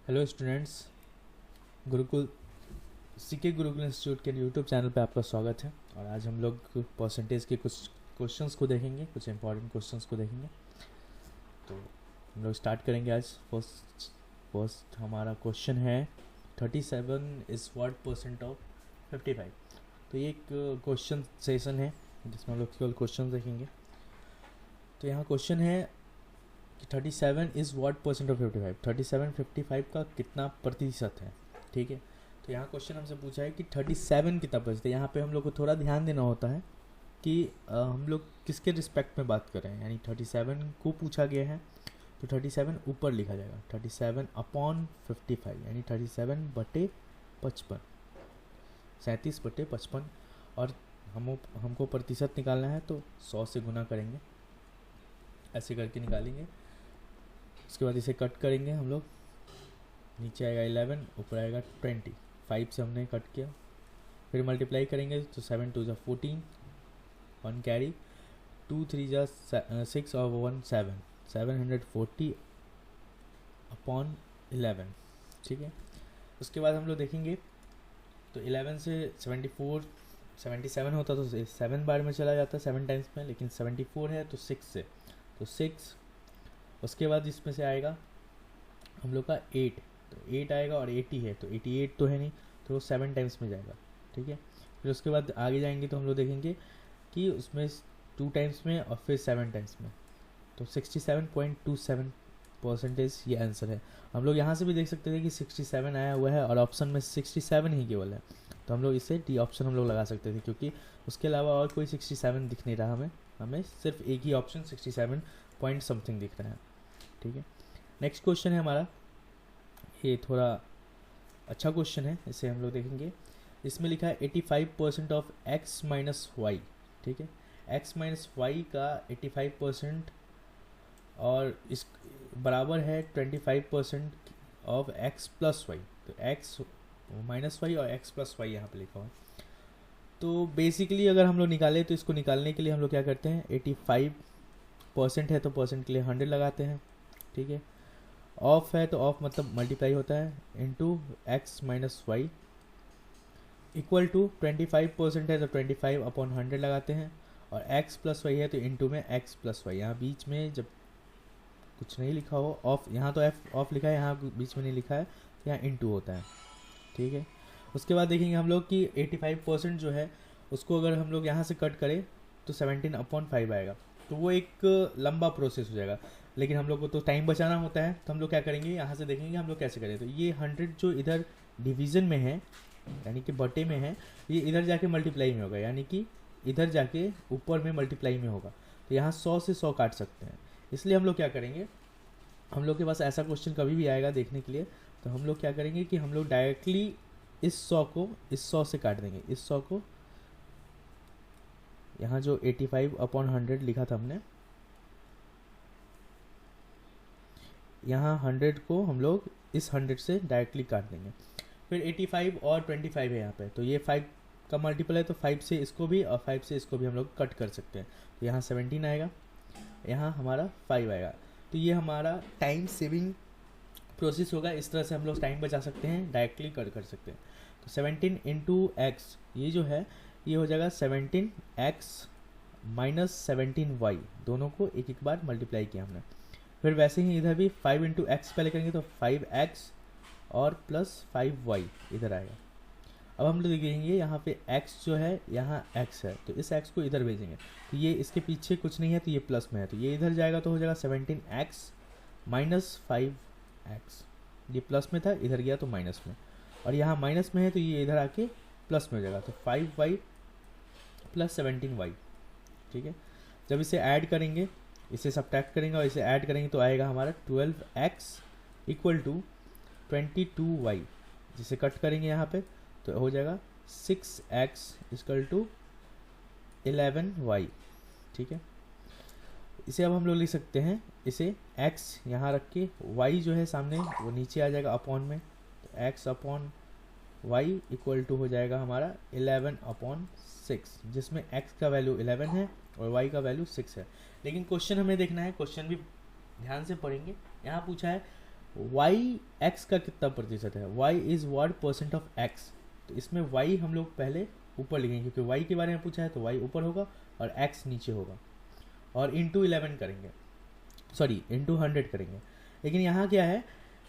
Hello students, Gurukul सीके Gurukul institute के YouTube channel पे आपका स्वागत है। और आज हम लोग परसेंटेज के कुछ क्वेश्चंस को देखेंगे, कुछ इंपॉर्टेंट क्वेश्चंस को देखेंगे। तो हम लोग स्टार्ट करेंगे आज। फर्स्ट हमारा क्वेश्चन है 37 इज़ व्हाट परसेंट ऑफ 55। तो ये एक क्वेश्चन सेशन है जिसमें हम लोग केवल क्वेश्चन देखेंगे। तो यहाँ क्वेश्चन है कि 37 इज़ व्हाट परसेंट ऑफ 55। 37 55 का कितना प्रतिशत है, ठीक है। तो यहाँ क्वेश्चन हमसे पूछा है कि 37 कितना प्रतिशत है। यहाँ पे हम लोग को थोड़ा ध्यान देना होता है कि हम लोग किसके रिस्पेक्ट में बात कर रहे हैं। यानी 37 को पूछा गया है तो 37 ऊपर लिखा जाएगा, 37 अपॉन 55 यानी 37 बटे 55, 37 बटे 55। और हमको प्रतिशत निकालना है तो 100 से गुना करेंगे, ऐसे करके निकालेंगे। उसके बाद इसे कट करेंगे हम लोग, नीचे आएगा 11, ऊपर आएगा 20। 5 से हमने कट किया, फिर मल्टीप्लाई करेंगे तो 7 2 14, 1 कैरी, 2 3 6 और 1 7, 740 अपॉन 11, ठीक है। उसके बाद हम लोग देखेंगे तो 11 से 77 होता तो 7 बार में चला जाता, 7 टाइम्स में, लेकिन 74 है तो 6 से, तो 6। उसके बाद इसमें से आएगा हम लोग का 8, तो 8 आएगा, और 80 है तो 88 तो है नहीं, तो वो 7 टाइम्स में जाएगा, ठीक है। फिर उसके बाद आगे जाएंगे तो हम लोग देखेंगे कि उसमें 2 टाइम्स में और फिर 7 टाइम्स में, तो 67.27% ये आंसर है। हम लोग यहाँ से भी देख सकते थे कि 67 आया हुआ है और ऑप्शन में 67 ही केवल है, तो हम लोग इसे डी ऑप्शन हम लोग लगा सकते थे, क्योंकि उसके अलावा और कोई 67 दिख नहीं रहा हमें सिर्फ एक ही ऑप्शन 67 पॉइंट समथिंग दिख रहा है, ठीक है। नेक्स्ट क्वेश्चन है हमारा, ये थोड़ा अच्छा क्वेश्चन है, इसे हम लोग देखेंगे। इसमें लिखा है 85% ऑफ x माइनस वाई, ठीक है। x माइनस वाई का 85% और इस बराबर है 25% ऑफ x प्लस वाई। तो x माइनस वाई और x प्लस वाई यहाँ पे लिखा हुआ है। तो बेसिकली अगर हम लोग निकालें तो इसको निकालने के लिए हम लोग क्या करते हैं, 85% है तो परसेंट के लिए 100 लगाते हैं, ठीक है। ऑफ है तो ऑफ मतलब मल्टीप्लाई होता है into x minus y equal to 25% है तो 25 अपॉन 100 लगाते हैं, और x प्लस वाई है तो इनटू में x प्लस वाई। यहाँ बीच में जब कुछ नहीं लिखा हो ऑफ, यहाँ तो f ऑफ लिखा है, यहाँ बीच में नहीं लिखा है, तो यहाँ इनटू होता है, ठीक है। उसके बाद देखेंगे हम लोग कि 85% जो है उसको अगर हम लोग यहाँ से कट करें तो 17 अपॉन 5 आएगा, तो वो एक लंबा प्रोसेस हो जाएगा। लेकिन हम लोग को तो टाइम बचाना होता है, तो हम लोग क्या करेंगे, यहाँ से देखेंगे हम लोग कैसे करें। तो ये 100 जो इधर डिवीज़न में है यानी कि बटे में है, ये इधर जाके मल्टीप्लाई में होगा, यानी कि इधर जाके ऊपर में मल्टीप्लाई में होगा। तो यहाँ 100 से 100 काट सकते हैं, इसलिए हम लोग क्या करेंगे, हम लोग के पास ऐसा क्वेश्चन कभी भी आएगा देखने के लिए, तो हम लोग क्या करेंगे कि हम लोग डायरेक्टली इस 100 को इस 100 से काट देंगे। इस 100 को यहाँ जो 85 अपॉन 100 लिखा था हमने, यहाँ 100 को हम लोग इस 100 से डायरेक्टली काट देंगे। फिर 85 और 25 है यहाँ पे, तो ये 5 का मल्टीपल है, तो 5 से इसको भी और 5 से इसको भी हम लोग कट कर सकते हैं। तो यहाँ 17 आएगा, यहाँ हमारा 5 आएगा। तो ये हमारा टाइम सेविंग प्रोसेस होगा, इस तरह से हम लोग टाइम बचा सकते हैं, डायरेक्टली कट कर सकते हैं। तो 17 इंटू एक्स ये जो है ये हो जाएगा 17x माइनस 17y, दोनों को एक एक बार मल्टीप्लाई किया हमने। फिर वैसे ही इधर भी 5 इंटू एक्स पहले करेंगे तो 5x और प्लस 5y इधर आएगा। अब हम लोग देखेंगे यहाँ पे x जो है, यहाँ x है, तो इस x को इधर भेजेंगे, तो ये इसके पीछे कुछ नहीं है तो ये प्लस में है, तो ये इधर जाएगा तो हो जाएगा 17x माइनस 5x। ये प्लस में था, इधर गया तो माइनस में, और यहाँ माइनस में है तो ये इधर आके प्लस में हो जाएगा, तो 5y प्लस 17y, ठीक है। जब इसे ऐड करेंगे, इसे सब्ट्रैक्ट करेंगे और इसे ऐड करेंगे तो आएगा हमारा 12x इक्वल टू 22y, जिसे कट करेंगे यहाँ पे तो हो जाएगा 6x इक्वल टू 11y, ठीक है। इसे अब हम लोग लिख सकते हैं, इसे x यहाँ रख के y जो है सामने वो नीचे आ जाएगा अपॉन में, तो x upon y equal to हो जाएगा हमारा 11 अपॉन 6, जिसमें x का वैल्यू 11 है और y का वैल्यू 6 है। लेकिन क्वेश्चन हमें देखना है, क्वेश्चन भी ध्यान से पढ़ेंगे। यहाँ पूछा है वाई एक्स का कितना प्रतिशत है, y is what percent of x. तो इसमें वाई हम लोग पहले ऊपर लिखेंगे क्योंकि वाई के बारे में पूछा है, तो वाई ऊपर होगा और एक्स नीचे होगा, और इंटू 11 करेंगे, सॉरी इंटू 100 करेंगे। लेकिन यहाँ क्या है,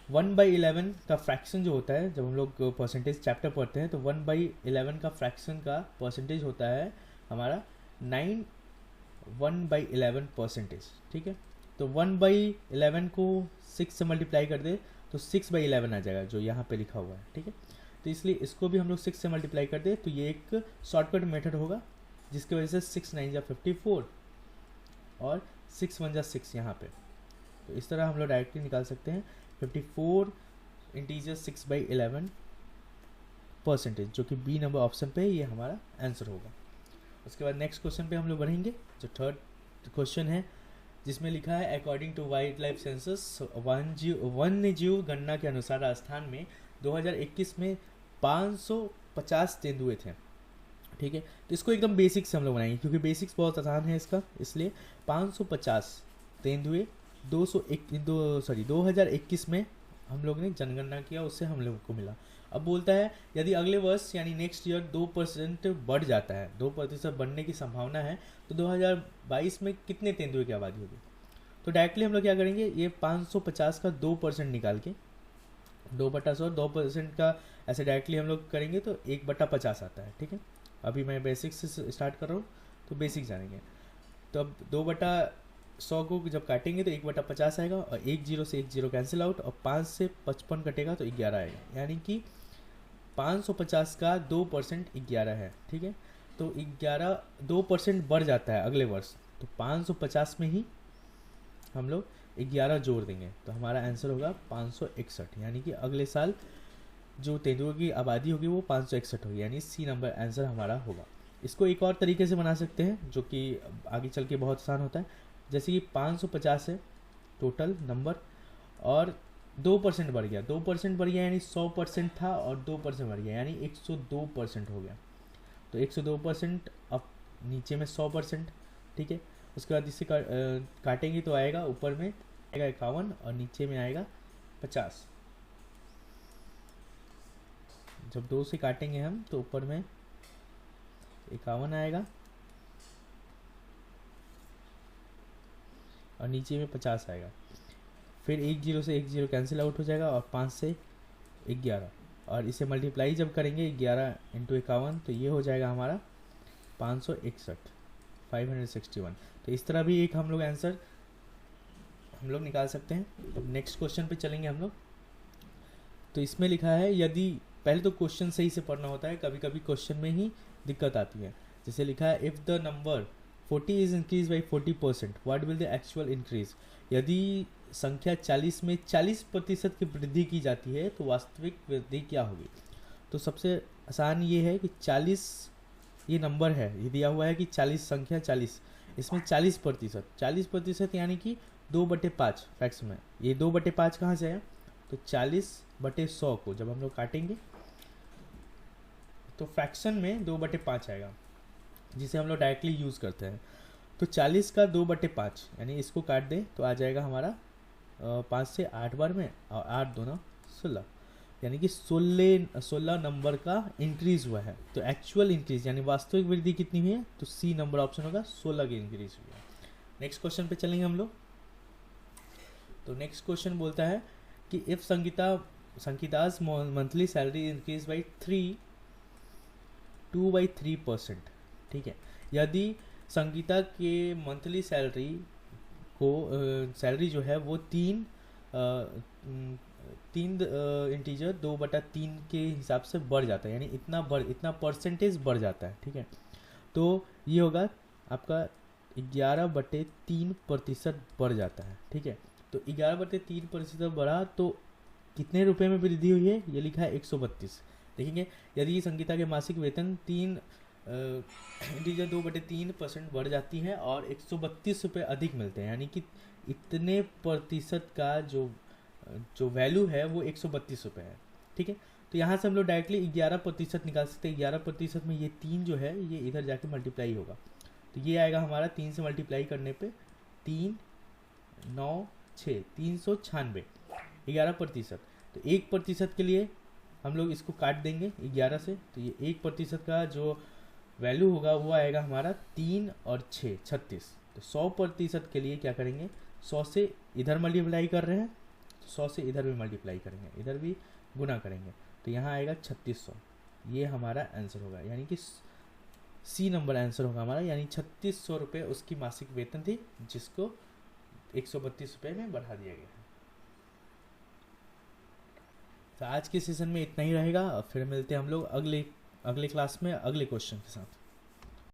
1/11 का फ्रैक्शन जो होता है, जब हम लोग परसेंटेज चैप्टर पढ़ते हैं तो 1/11 का फ्रैक्शन का परसेंटेज होता है हमारा 1/11 परसेंटेज। ठीक है, तो 1/11 को 6 से मल्टीप्लाई कर दे तो 6/11 आ जाएगा, जो यहाँ पे लिखा हुआ है। ठीक है, तो इसलिए इसको भी हम लोग 6 से मल्टीप्लाई कर दे तो ये एक शॉर्टकट मेथड होगा, जिसकी वजह से 6 9 जा 54 और 6 1 जा 6 यहाँ पे। तो इस तरह हम लोग डायरेक्टली निकाल सकते हैं 54 इंटीजर 6/11 परसेंटेज, जो कि बी नंबर ऑप्शन पे ये हमारा आंसर होगा। उसके बाद नेक्स्ट क्वेश्चन पे हम लोग बढ़ेंगे, जो थर्ड क्वेश्चन है, जिसमें लिखा है according to wildlife census वन्य जीव गणना के अनुसार राजस्थान में 2021 में 550 तेंदुए थे। ठीक है, तो इसको एकदम बेसिक से हम लोग बनाएंगे क्योंकि बेसिक्स बहुत आसान है इसका, इसलिए 550 तेंदुए 2021 में हम लोग ने जनगणना किया, उससे हम लोग को मिला। अब बोलता है यदि अगले वर्ष यानी नेक्स्ट ईयर 2% बढ़ जाता है, 2% बढ़ने की संभावना है, तो 2022 में कितने तेंदुए की आबादी होगी। तो डायरेक्टली हम लोग क्या करेंगे, ये 550 का 2% निकाल के 2/100 2% का ऐसे डायरेक्टली हम लोग करेंगे तो 1/50 आता है। ठीक है, अभी मैं बेसिक से स्टार्ट कर रहा हूँ तो बेसिक जानेंगे। तो अब 2/100 को जब काटेंगे तो 1/50 आएगा, और 1 0 से 1 0 कैंसिल आउट, और 5 से 55 कटेगा तो 11 आएगा, यानी कि 550 का 2% 11 है। ठीक है, तो 2% बढ़ जाता है अगले वर्ष, तो 550 में ही हम लोग 11 जोड़ देंगे, तो हमारा आंसर होगा 561, यानी कि अगले साल जो तेंदुओं की आबादी होगी वो 561 होगी, यानी सी नंबर आंसर हमारा होगा। इसको एक और तरीके से बना सकते हैं जो कि आगे चल के बहुत आसान होता है, जैसे कि 550 है टोटल नंबर और 2% बढ़ गया, 2% बढ़ गया यानी 100% था, और 2% बढ़ गया यानी 102% हो गया। तो 102% अब नीचे में 100%। ठीक है, उसके बाद इसे काटेंगे तो आएगा, ऊपर में आएगा 51 और नीचे में आएगा 50। जब 2 से काटेंगे हम तो ऊपर में 51 आएगा और नीचे में 50 आएगा। फिर 1 0 से 1 0 कैंसिल आउट हो जाएगा, और 5 से 11, और इसे मल्टीप्लाई जब करेंगे 11 × 51 तो ये हो जाएगा हमारा 561 561। तो इस तरह भी एक हम लोग आंसर हम लोग निकाल सकते हैं। अब नेक्स्ट क्वेश्चन पे चलेंगे हम लोग। तो इसमें लिखा है, यदि पहले तो क्वेश्चन सही से पढ़ना होता है, कभी कभी क्वेश्चन में ही दिक्कत आती है। जैसे लिखा है if the number 40 is increase by 40%, what will the actual increase. यदि संख्या 40 में 40% की वृद्धि की जाती है तो वास्तविक वृद्धि क्या होगी। तो सबसे आसान ये है कि 40 ये नंबर है, ये दिया हुआ है कि 40 संख्या 40, इसमें 40% यानी कि 2/5 फ्रैक्शन में, ये 2/5 कहाँ से है, तो 40/100 को जब हम लोग काटेंगे तो फ्रैक्शन में 2/5 आएगा, जिसे हम लोग डायरेक्टली यूज़ करते हैं। तो 40 का 2/5 यानी इसको काट दें तो आ जाएगा हमारा 5 से 8 बार में, और 8 2 16, यानी कि 16 नंबर का इंक्रीज़ हुआ है। तो एक्चुअल इंक्रीज यानी वास्तविक वृद्धि कितनी हुई है, तो सी नंबर ऑप्शन होगा, 16 की इंक्रीज हुई है। नेक्स्ट क्वेश्चन पे चलेंगे हम लोग। तो नेक्स्ट क्वेश्चन बोलता है कि if Sangeeta's monthly salary increase by 2/3%। ठीक है, यदि संगीता के मंथली सैलरी जो है वो तीन इंटीजर 2/3 के हिसाब से बढ़ जाता है, यानी इतना परसेंटेज बढ़ जाता है। ठीक है, तो ये होगा आपका 11/3% बढ़ जाता है। ठीक है, तो 11/3% बढ़ा तो कितने रुपए में वृद्धि हुई है, ये लिखा है 132। देखेंगे यदि संगीता के मासिक वेतन इंटीजर 2/3% बढ़ जाती है और 132 रुपये अधिक मिलते हैं, यानी कि इतने प्रतिशत का जो वैल्यू है वो 132 रुपये है। ठीक है, तो यहाँ से हम लोग डायरेक्टली 11% निकाल सकते हैं। 11% में ये 3 जो है ये इधर जाके मल्टीप्लाई होगा, तो ये आएगा हमारा 3 से मल्टीप्लाई करने पे 3 9 6 396। 11%। तो 1% के लिए हम लोग इसको काट देंगे 11 से, तो ये 1% का जो वैल्यू होगा वो आएगा हमारा 3 और 6 36। तो 100% के लिए क्या करेंगे, 100 से इधर मल्टीप्लाई कर रहे हैं, 100 से इधर भी मल्टीप्लाई करेंगे, इधर भी गुना करेंगे, तो यहाँ आएगा 3600। ये हमारा आंसर होगा, यानी कि सी नंबर आंसर होगा हमारा, यानी 3600 रुपये उसकी मासिक वेतन थी, जिसको 132 रुपये में बढ़ा दिया गया है। तो आज के सेशन में इतना ही रहेगा, और फिर मिलते हैं हम लोग अगले क्लास में अगले क्वेश्चन के साथ।